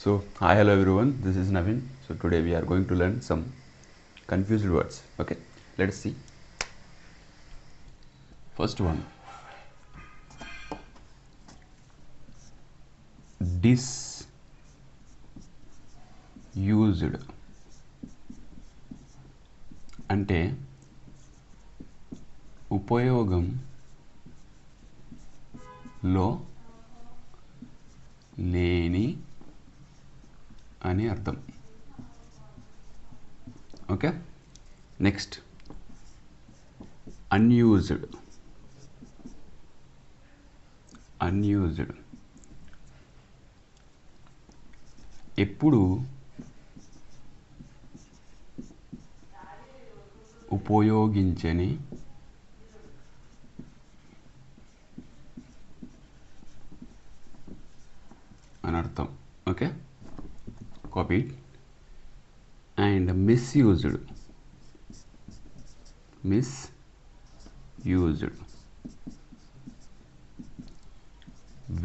So, hi, hello everyone, this is Navin. So, today we are going to learn some confused words. Okay, let's see. First one, disused. అంటే ఉపయోగంలో లేని అని అర్థం. Okay, next unused. ఎప్పుడు ఉపయోగించని అని అర్థం. Okay, copy. And misused.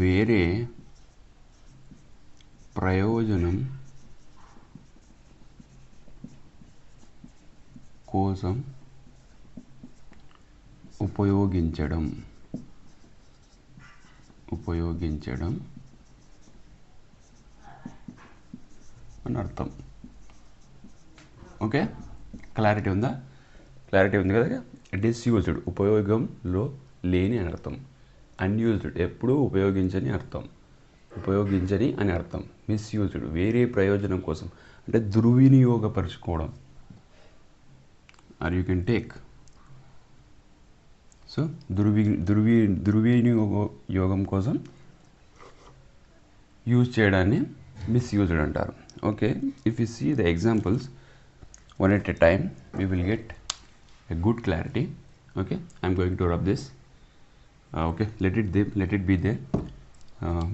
వేరే ప్రయోజనం కోసం ఉపయోగించడం అని అర్థం. ఓకే, క్లారిటీ ఉంది కదా. డిస్యూజ్డ్ ఉపయోగంలో లేని అని అర్థం. అన్యూజ్డ్ ఎప్పుడు ఉపయోగించని అని అర్థం. మిస్యూజ్డ్ వేరే ప్రయోజనం కోసం అంటే దుర్వినియోగపరుచుకోవడం. Are you can take. So దుర్వినియోగం కోసం యూజ్ చేయడాన్ని మిస్యూజ్డ్ అంటారు. Okay, if you see the examples one at a time, we will get a good clarity. Okay, I'm going to rub this. Okay, let it be there.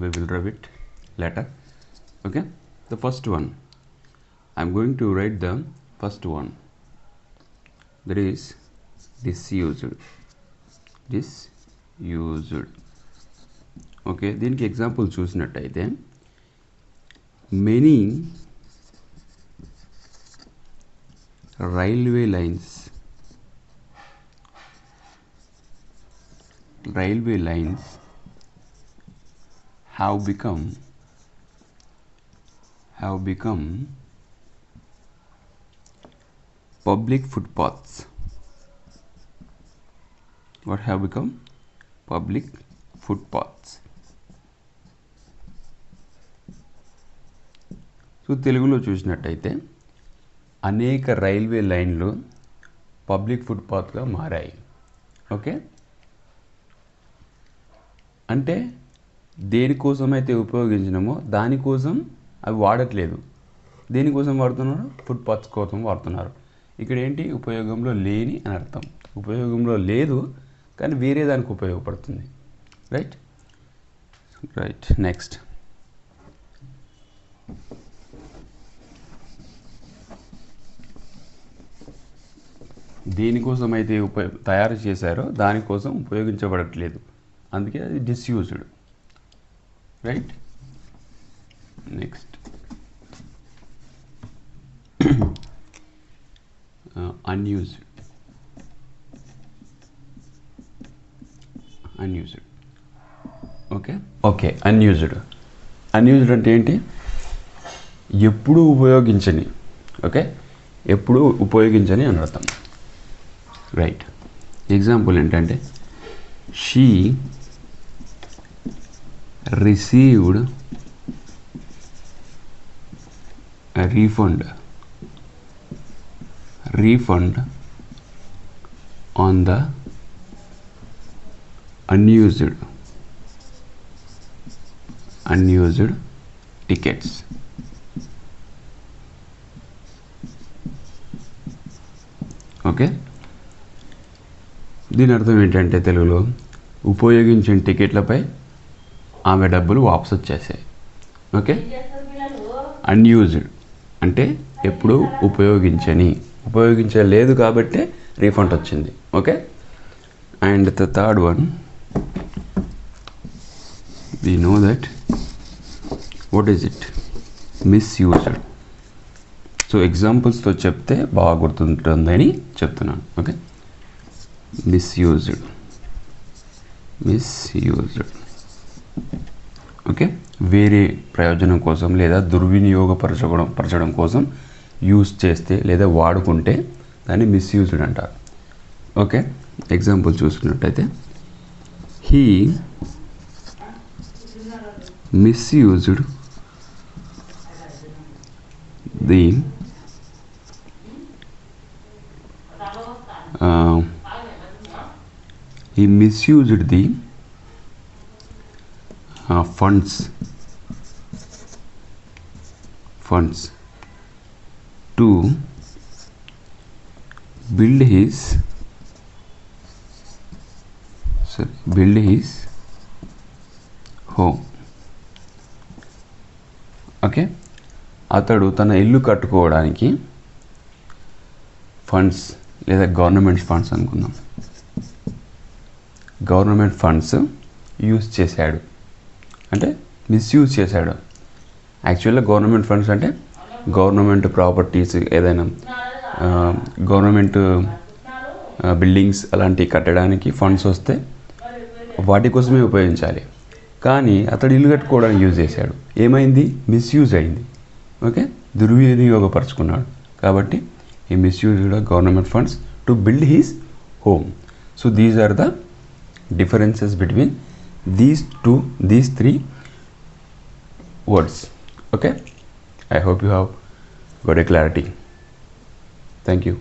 We will rub it later. Okay, the first one, I'm going to write the first one. That is disused. Okay, దీనికి example చూసినట్టయితే many railway lines have become public footpaths. What have become? Public footpaths. So తెలుగులో చూసినట్టయితే అనేక railway లైన్లు public ఫుట్పాత్గా మారాయి. Okay, అంటే దేనికోసమైతే ఉపయోగించినామో దానికోసం అవి వాడట్లేదు. దేనికోసం వాడుతున్నారు? ఫుట్పాత్స్ కోసం వాడుతున్నారు. ఇక్కడ ఏంటి? ఉపయోగంలో లేని అని అర్థం. ఉపయోగంలో లేదు కానీ వేరే దానికి ఉపయోగపడుతుంది. రైట్. నెక్స్ట్ దేనికోసం అయితే తయారు చేశారో దానికోసం ఉపయోగించబడట్లేదు, అందుకే అది disused. Right. Next unused. Okay, unused అంటే ఏంటి? ఎప్పుడూ ఉపయోగించని. ఓకే, ఎప్పుడూ ఉపయోగించని అని అర్థం. రైట్. ఎగ్జాంపుల్ ఏంటంటే she received refund on the unused tickets. ఓకే, దీని అర్థం ఏంటంటే తెలుగులో ఉపయోగించిన టికెట్లపై ఆమె డబ్బులు వాపసు వచ్చేసాయి. ఓకే, అన్యూజ్డ్ అంటే ఎప్పుడు ఉపయోగించలేదు కాబట్టి రీఫండ్ వచ్చింది. Okay, and the third one, we know that what is it? Misused. So ఎగ్జాంపుల్స్తో చెప్తే బాగా గుర్తుంటుందని చెప్తున్నాను. Okay, misused. ఓకే, వేరే ప్రయోజనం కోసం లేదా పరచడం కోసం యూజ్ చేస్తే లేదా వాడుకుంటే దాన్ని మిస్యూజ్డ్ అంటారు. ఓకే, ఎగ్జాంపుల్ చూసుకున్నట్టయితే he misused the funds to build his home. Okay, అతడు తన ఇల్లు కట్టుకోవడానికి ఫండ్స్ లేదా గవర్నమెంట్ ఫండ్స్ అనుకుందాం, గవర్నమెంట్ ఫండ్స్ యూజ్ చేశాడు అంటే మిస్యూజ్ చేశాడు. యాక్చువల్గా గవర్నమెంట్ ఫండ్స్ అంటే గవర్నమెంట్ ప్రాపర్టీస్, ఏదైనా గవర్నమెంట్ బిల్డింగ్స్ అలాంటివి కట్టడానికి ఫండ్స్ వస్తే వాటి కోసమే ఉపయోగించాలి. కానీ అతడు ఇల్లు కట్టుకోవడానికి యూజ్ చేశాడు, ఏమైంది? మిస్యూజ్ అయింది. ఓకే, దుర్వినియోగపరుచుకున్నాడు. కాబట్టి ఈ misused government funds to build his home. So these are the differences between these three words. Okay, I hope you have got a clarity. Thank you.